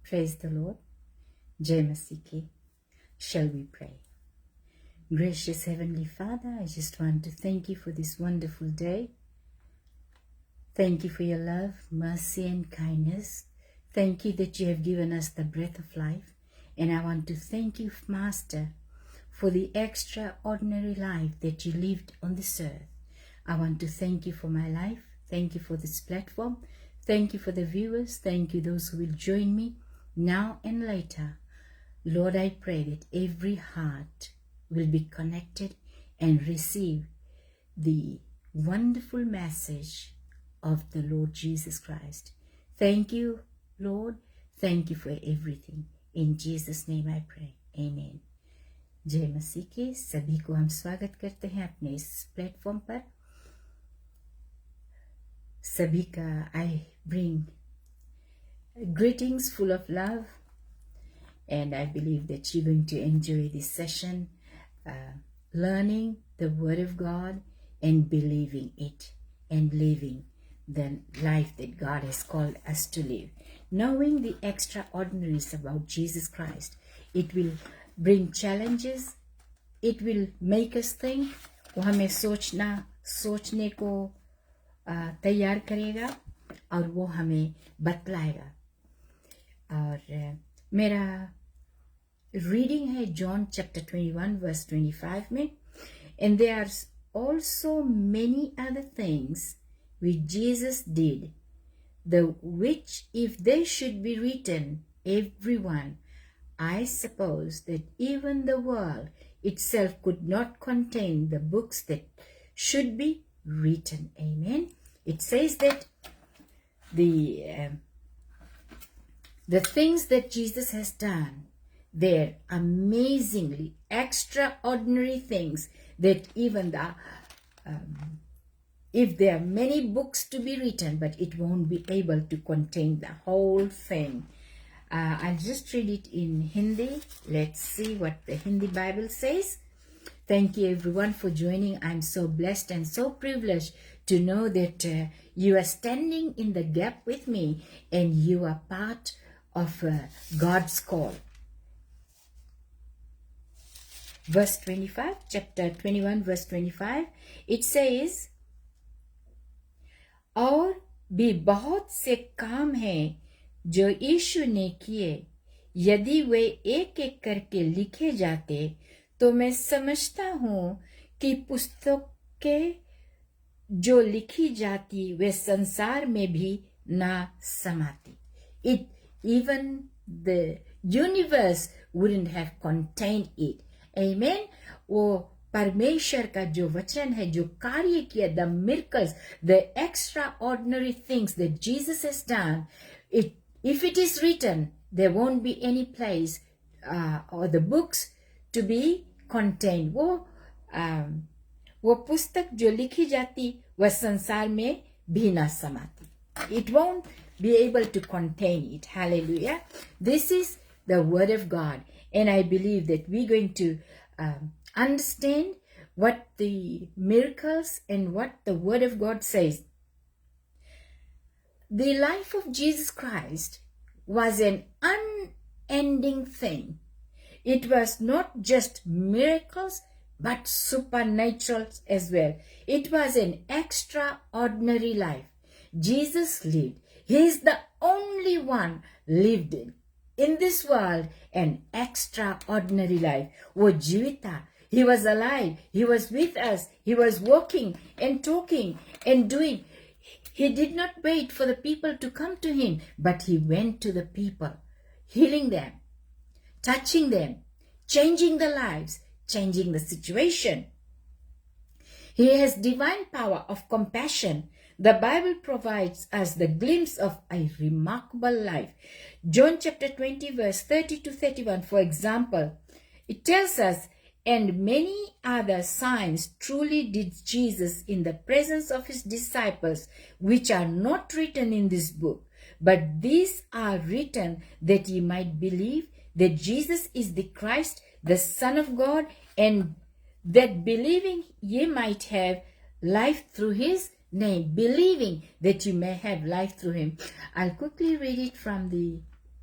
Praise the Lord. Jai Masih ki. Shall we pray? Gracious Heavenly Father, I just want to thank you for this wonderful day. Thank you for your love, mercy, and kindness. Thank you that you have given us the breath of life. And I want to thank you, Master, for the extraordinary life that you lived on this earth. I want to thank you for my life. Thank you for this platform. Thank you for the viewers. Thank you those who will join me now and later. Lord, I pray that every heart will be connected and receive the wonderful message of the Lord Jesus Christ. Thank you, Lord. Thank you for everything. In Jesus' name I pray. Amen. जय मसीह के सभी को हम स्वागत करते हैं अपने इस प्लेटफॉर्म पर. सभी का I bring greetings full of love, and I believe that you're going to enjoy this session, learning the Word of God and believing it and living the life that God has called us to live. Knowing the extraordinaries about Jesus Christ, it will bring challenges, it will make us think, वो हमें सोचने को तैयार करेगा और वो हमें बतलाएगा. और मेरा रीडिंग है John chapter 21 verse 25 में. And there are also many other things which Jesus did, which if they should be written, everyone, I suppose that even the world itself could not contain the books that should be written. Amen. It says that the things that Jesus has done, they're amazingly extraordinary things that even if there are many books to be written, but it won't be able to contain the whole thing. I'll just read it in Hindi. Let's see what the Hindi Bible says. Thank you everyone for joining. I'm so blessed and so privileged to know that you are standing in the gap with me and you are part of God's call. Verse 25, chapter 21, verse 25, it says, और भी बहुत से काम हैं जो यीशु ने किए. यदि वे एक एक करके लिखे जाते तो मैं समझता हूँ कि पुस्तकें जो लिखी जाती वे संसार में भी ना समाती. Even the universe wouldn't have contained it. Amen. वो परमेश्वर का जो वचन है, जो कार्य किया, the miracles, the extraordinary things that Jesus has done, if it is written, there won't be any place or the books to be contained. वो पुस्तक जो लिखी जाती वह संसार में भी ना समाती. It won't be able to contain it. Hallelujah. This is the Word of God, and I believe that we're going to understand what the miracles and what the Word of God says. The life of Jesus Christ was an unending thing. It was not just miracles, but supernatural as well. It was an extraordinary life Jesus lived. He is the only one lived in this world an extraordinary life. वो जीवित था. He was alive. He was with us. He was walking and talking and doing. He did not wait for the people to come to him, but he went to the people, healing them, touching them, changing their lives, changing the situation. He has divine power of compassion. The Bible provides us the glimpse of a remarkable life. John chapter 20 verse 30 to 31, for example, it tells us, and many other signs truly did Jesus in the presence of his disciples, which are not written in this book. But these are written that ye might believe that Jesus is the Christ, the Son of God, and that believing ye might have life through his name. Believing that you may have life through him. I'll quickly read it from the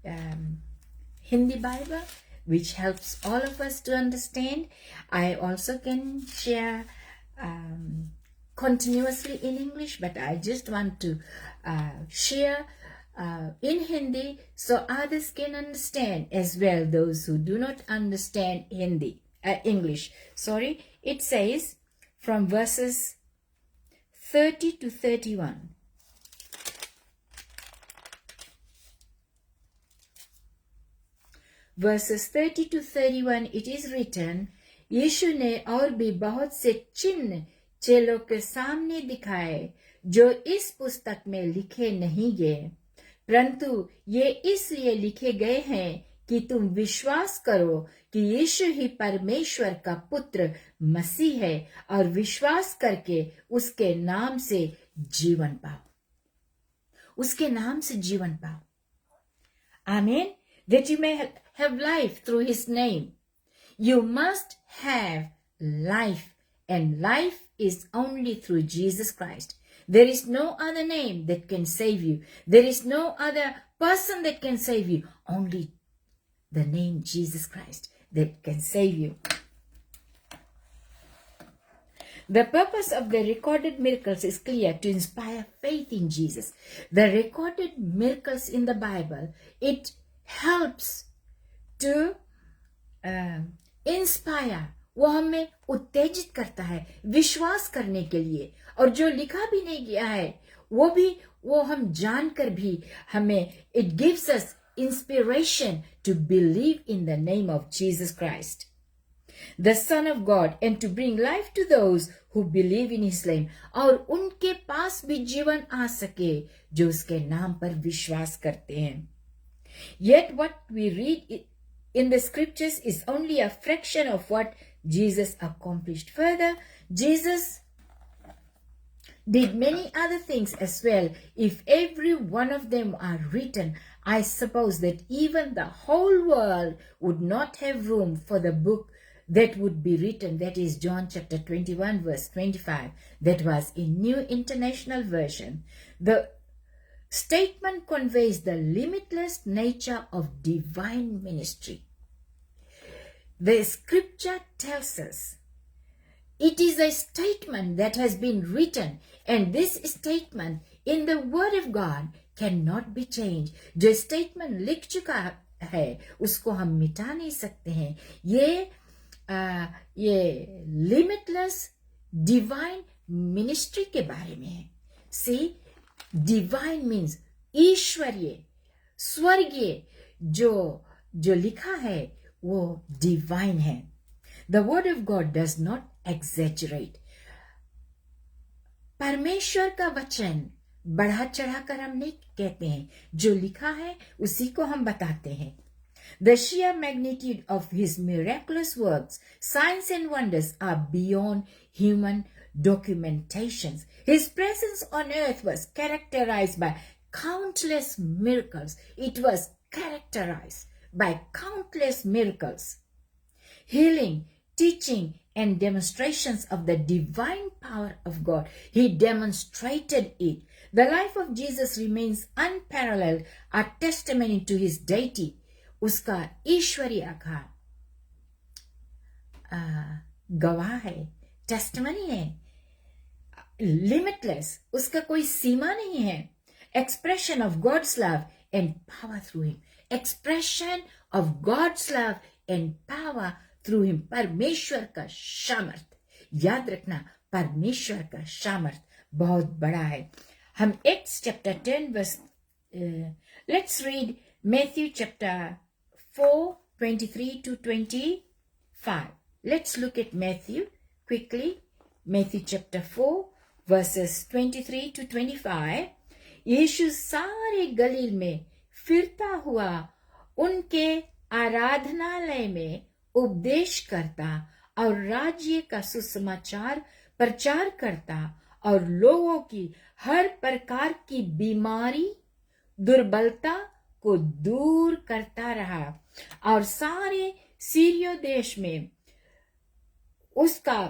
Hindi Bible, which helps all of us to understand. I also can share continuously in English, but I just want to share in Hindi so others can understand as well, those who do not understand English. Sorry, it says from verses 30 to 31. Verses 30 to 31, it is written, यीशु ने और भी बहुत से चिन्ह चेलों के सामने दिखाए जो इस पुस्तक में लिखे नहीं गए, परंतु ये इसलिए लिखे गए हैं कि तुम विश्वास करो कि यीशु ही परमेश्वर का पुत्र मसीह है और विश्वास करके उसके नाम से जीवन पाओ, उसके नाम से जीवन पाओ. Amen. That you may have life through his name. You must have life, and life is only through Jesus Christ. There is no other name that can save you. There is no other person that can save you. Only the name Jesus Christ that can save you. The purpose of the recorded miracles is clear: to inspire faith in Jesus. The recorded miracles in the Bible, it helps to inspire. वो हमें उत्तेजित करता है विश्वास करने के लिए, और जो लिखा भी नहीं गया है वो हम जानकर भी हमें it gives us inspiration to believe in the name of Jesus Christ, the Son of God, and to bring life to those who believe in his name. और उनके पास भी जीवन आ सके जो उसके नाम पर विश्वास करते हैं. Yet what we read in the scriptures is only a fraction of what Jesus accomplished. Further, Jesus did many other things as well. If every one of them are written, I suppose that even the whole world would not have room for the book that would be written. That is John chapter 21 verse 25. That was in New International Version. The statement conveys the limitless nature of divine ministry. The scripture tells us it is a statement that has been written, and this statement in the Word of God cannot be changed. जो statement लिख चुका है उसको हम मिटा नहीं सकते हैं. ये limitless divine ministry के बारे में है. See, divine means ईश्वरीय, स्वर्गीय. जो लिखा है वो divine है. The word of God does not exaggerate. परमेश्वर का वचन बढ़ा चढ़ाकर हम नहीं कहते हैं. जो लिखा है उसी को हम बताते हैं. The sheer magnitude of his miraculous works, signs and wonders are beyond human documentations. His presence on earth was characterized by countless miracles. It was characterized by countless miracles, healing, teaching, and demonstrations of the divine power of God. He demonstrated it. The life of Jesus remains unparalleled, a testimony to his deity. उसका ईश्वरीय का गवाह है, testimony है, limitless, उसका कोई सीमा नहीं है. Expression of God's love and power through him. Expression of God's love and power through him. परमेश्वर का सामर्थ, याद रखना, परमेश्वर का सामर्थ बहुत बड़ा है. हम Acts chapter 10 verse let's read Matthew chapter 4 23 to 25. Let's look at Matthew quickly. Matthew chapter 4 verses 23 to 25. यीशु सारे गलील में फिरता हुआ उनके आराधनालय में उपदेश करता और राज्य का सुसमाचार प्रचार करता और लोगों की हर प्रकार की बीमारी, दुर्बलता को दूर करता रहा. और सारे सीरिया देश में उसका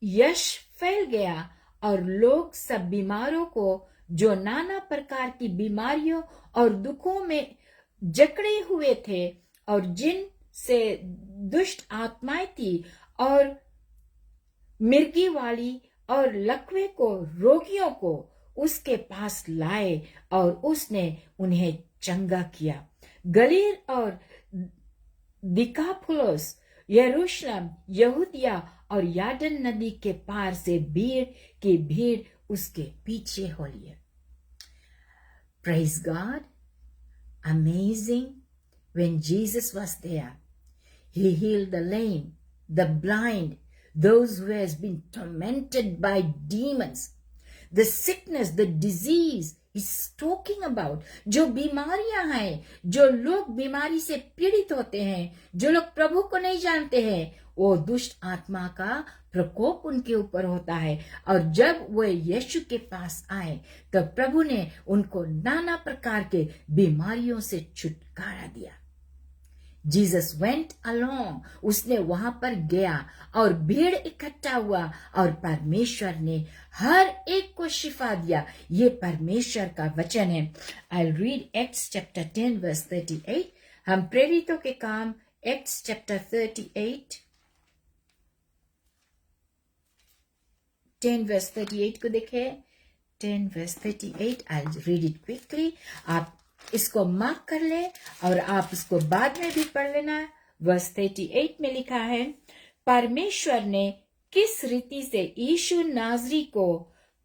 यश फैल गया और लोग सब बीमारों को जो नाना प्रकार की बीमारियों और दुखों में जकड़े हुए थे और जिन से दुष्ट आत्माएं थी, और मिर्गी वाली और लकवे को, रोगियों को उसके पास लाए और उसने उन्हें चंगा किया। गलील और दिकापुलिस, यरूशलेम, यहूदिया और यार्दन नदी के पार से भीड़ की भीड़ उसके पीछे हो लिए। Praise God. Amazing. When Jesus was there, he healed the lame, the blind, those who has been tormented by demons. The sickness, the disease he's talking about, जो बीमारियां हैं, जो लोग बीमारी से पीड़ित होते हैं, जो लोग प्रभु को नहीं जानते हैं, वो दुष्ट आत्मा का प्रकोप उनके ऊपर होता है। और जब वे यीशु के पास आए तो प्रभु ने उनको नाना प्रकार के बीमारियों से छुटकारा दिया। जीसस वेंट अलोंग, उसने वहां पर गया और भीड़ इकट्ठा हुआ और परमेश्वर ने हर एक को शिफा दिया। ये परमेश्वर का वचन है। I read Acts chapter 10 verse 38। हम प्रेरितों के काम एक्ट्स चैप्टर 38 10 verse 38 को देखे। 10 verse 38, I'll read it quickly. आप इसको मार्क कर ले और आप इसको बाद में भी पढ़ लेना। वर्स 38 में लिखा है, परमेश्वर ने किस रीति से यीशु नाजरी को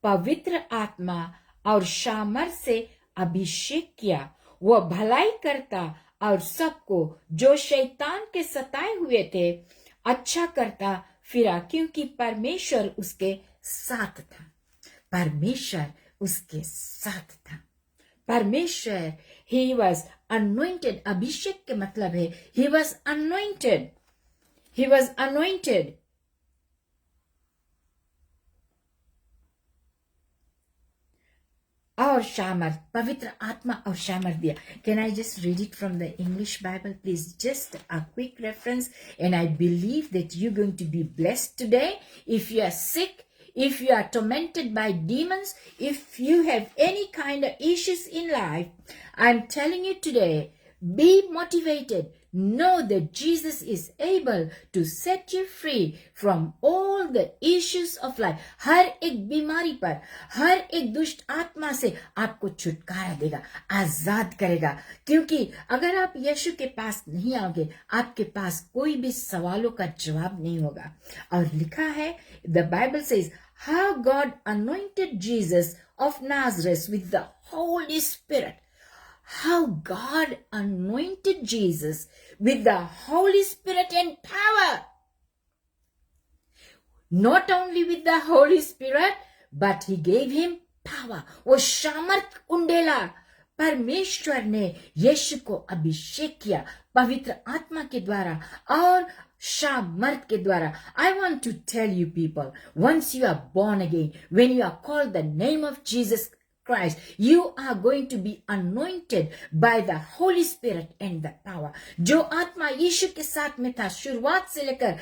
पवित्र आत्मा और सामर्थ से अभिषेक किया, वह भलाई करता और सबको जो शैतान के सताए हुए थे अच्छा करता फिरा, क्योंकि परमेश्वर उसके साथ था। परमेश्वर उसके साथ था। परमेश्वर, he was anointed। अभिषेक के मतलब है he was anointed, he was anointed। और सामर्थ, पवित्र आत्मा और सामर्थ दिया। Can I just read it from the English Bible, please? Just a quick reference, and I believe that you're going to be blessed today. If you are sick, if you are tormented by demons, if you have any kind of issues in life, I'm telling you today, be motivated. Know that Jesus is able to set you free from all the issues of life. हर एक बीमारी पर, हर एक दुष्ट आत्मा से आपको छुटकारा देगा, आजाद करेगा। क्योंकि अगर आप यीशु के पास नहीं आओगे, आपके पास कोई भी सवालों का जवाब नहीं होगा। और लिखा है, the Bible says, how God anointed Jesus of Nazareth with the Holy Spirit. How God anointed Jesus with the Holy Spirit and power. Not only with the Holy Spirit, but he gave him power. वो सामर्थ उंडेला। परमेश्वर ने यीशु को अभिषेक किया पवित्र आत्मा के द्वारा और सामर्थ के द्वारा। I want to tell you people, once you are born again, when you are called the name of Jesus Christ, you are going to be anointed by the Holy Spirit and the power. जो आत्मा यीशु के साथ में था शुरुआत से लेकर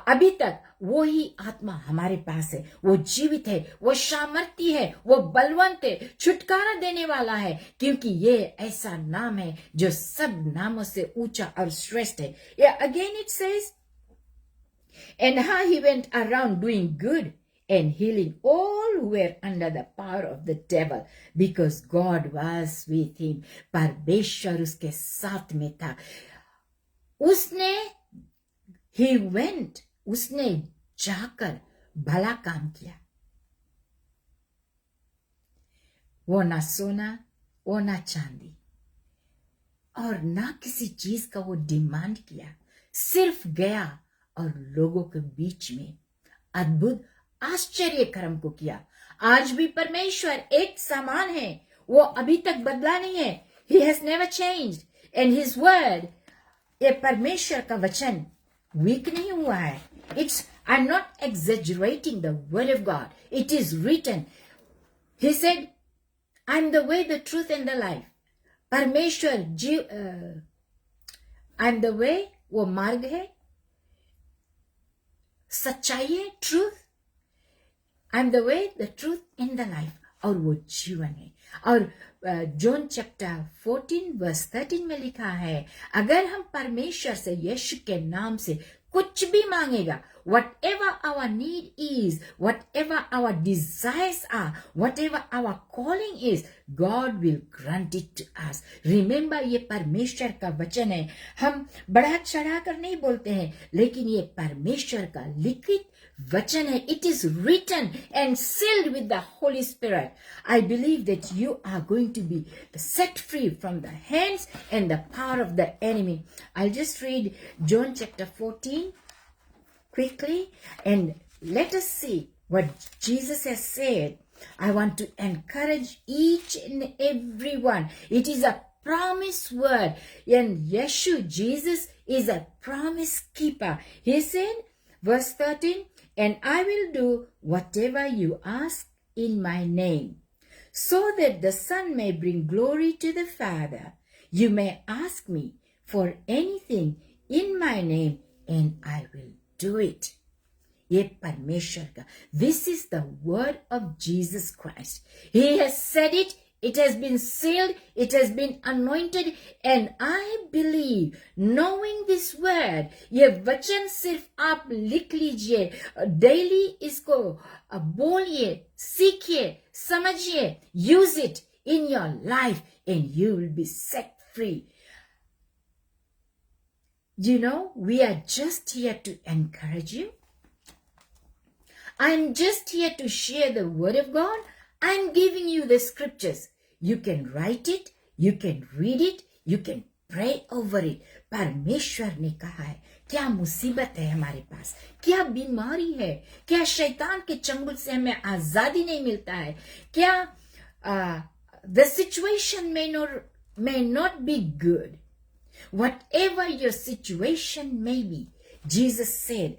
अभी तक, वो ही आत्मा हमारे पास है। वो जीवित है, वो सामर्थी है, वो बलवंत है, छुटकारा देने वाला है, क्योंकि ये ऐसा नाम है जो सब नामों से ऊंचा और श्रेष्ठ है। Yeah, again it says, and how he went around doing good and healing all who were under the power of the devil, because God was with him. परमेश्वर उसके साथ में था। he went, उसने जाकर भला काम किया। वो ना सोना, वो ना चांदी और ना किसी चीज का वो डिमांड किया, सिर्फ गया और लोगों के बीच में अद्भुत आश्चर्य कर्म को किया। आज भी परमेश्वर एक समान है, वो अभी तक बदला नहीं है। He has never changed, and his word, ये परमेश्वर का वचन वीक नहीं हुआ है। I'm not exaggerating the word of God. It is written. He said, I'm the way, the truth and the life. परमेश्वर I'm the way, वो मार्ग है, सच्चाई है, truth। I'm the way, the truth and the life, और वो जीवन है। और जॉन चैप्टर 14 वर्स 13 में लिखा है, अगर हम परमेश्वर से यीशु के नाम से कुछ भी मांगेगा, whatever our need is, whatever our desires are, whatever our calling is, God will grant it to us. Remember, ये परमेश्वर का वचन है. हम बढ़ा चढ़ा कर नहीं बोलते हैं, लेकिन ये परमेश्वर का लिखित वचन है. It is written and sealed with the Holy Spirit. I believe that you are going to be set free from the hands and the power of the enemy. I'll just read John chapter 14 quickly and let us see what Jesus has said. I want to encourage each and every one. It is a promise word, and Yeshua, Jesus, is a promise keeper. He said, verse 13, and I will do whatever you ask in my name, so that the Son may bring glory to the Father. You may ask me for anything in my name, and I will do it. ये परमेश्वर का, this is the word of Jesus Christ. He has said it. It has been sealed, it has been anointed, and I believe, knowing this word, ये वचन सिर्फ आप लिख लीजिए, daily इसको बोलिए, सीखिए, समझिए, use it in your life, and you will be set free. You know, we are just here to encourage you. I'm just here to share the word of God. I'm giving you the scriptures. You can write it, you can read it, you can pray over it. परमेश्वर ने कहा है, क्या मुसीबत है हमारे पास, क्या बीमारी है, क्या शैतान के चंगुल से हमें आजादी नहीं मिलता है, क्या the situation may not be good. Whatever your situation may be, Jesus said,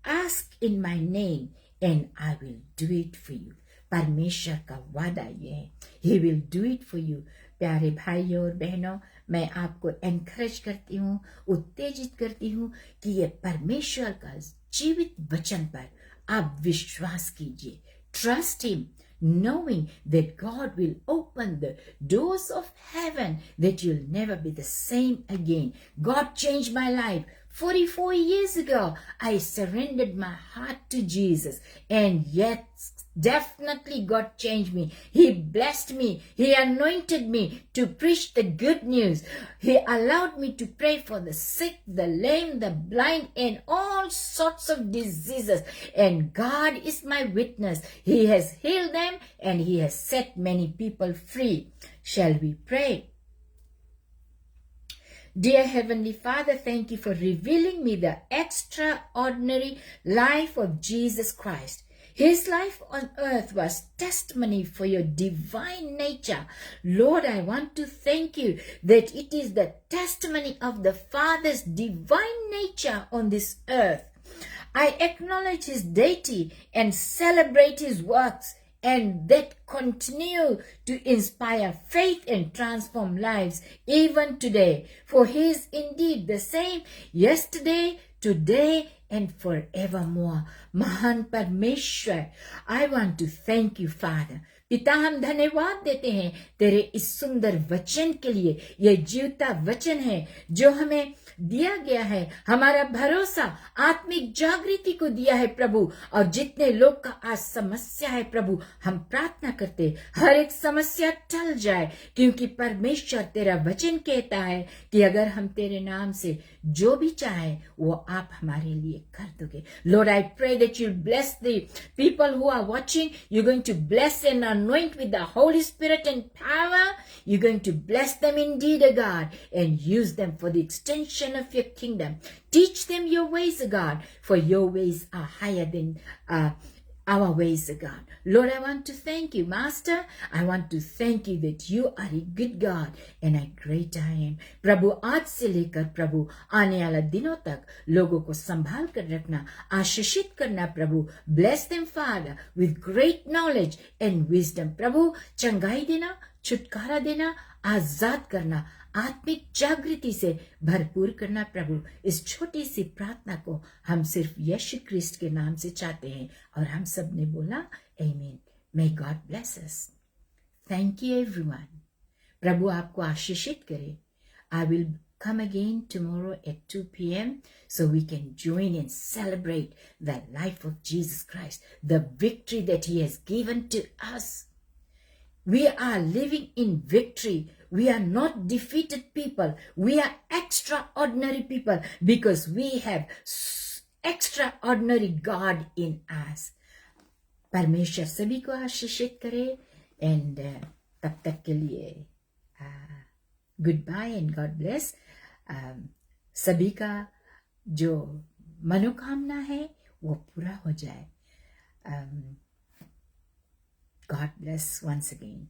ask in my name and I will do it for you. परमेश्वर का वादा ये है, He will do it for you. प्यारे भाइयों और बहनों, मैं आपको एनकरेज करती हूँ, उत्तेजित करती हूँ कि ये परमेश्वर का जीवित वचन पर आप विश्वास कीजिए. Trust Him, knowing that God will open the doors of heaven, that you'll never be the same again. God changed my life. 44 years ago, I surrendered my heart to Jesus, and yet definitely God changed me. He blessed me. He anointed me to preach the good news. He allowed me to pray for the sick, the lame, the blind, and all sorts of diseases. And God is my witness. He has healed them and He has set many people free. Shall we pray? Dear Heavenly Father, thank you for revealing me the extraordinary life of Jesus Christ. His life on earth was testimony for your divine nature. Lord, I want to thank you that it is the testimony of the Father's divine nature on this earth. I acknowledge His deity and celebrate His works, and that continue to inspire faith and transform lives even today. For He is indeed the same yesterday, today, and forevermore. महान परमेश्वर, I want to thank you, Father. पिता, हम धन्यवाद देते हैं तेरे इस सुंदर वचन के लिए. यह जीवता वचन है जो हमें दिया गया है. हमारा भरोसा आत्मिक जागृति को दिया है प्रभु. और जितने लोग का आज समस्या है प्रभु, हम प्रार्थना करते हर एक समस्या टल जाए, क्योंकि परमेश्वर तेरा वचन कहता है कि अगर हम तेरे नाम से जो भी चाहे वो आप हमारे लिए कर दोगे. Lord, I pray that you bless the people who are watching. You're going to bless and anoint with the Holy Spirit and power. You're going to bless them indeed, O God, and use them for the extension of your kingdom. Teach them your ways, O God, for your ways are higher than our ways, O God. Lord, I want to thank you, Master. I want to thank you that you are a good God and a great I am. प्रभु, आज से लेकर प्रभु आने वाला दिनों तक लोगों को संभाल कर रखना, आशीषित करना प्रभु. Bless them, Father, with great knowledge and wisdom. प्रभु, चंगाई देना, छुटकारा देना, आजाद करना, आत्मिक जागृति से भरपूर करना प्रभु. इस छोटी सी प्रार्थना को हम सिर्फ यीशु क्रिस्ट के नाम से चाहते हैं और हम सब ने बोला आमीन. May God bless us. Thank you everyone. प्रभु आपको आशीषित करे. I will come again tomorrow at 2 p.m. so we can join and celebrate the life of Jesus Christ, the victory that he has given to us. We are living in victory. We are not defeated people. We are extraordinary people because we have extraordinary God in us. परमेश्वर सभी को आशीषित करे and तब तक के लिए goodbye and God bless. सभी का जो मनोकामना है वो पूरा हो जाए. God bless once again.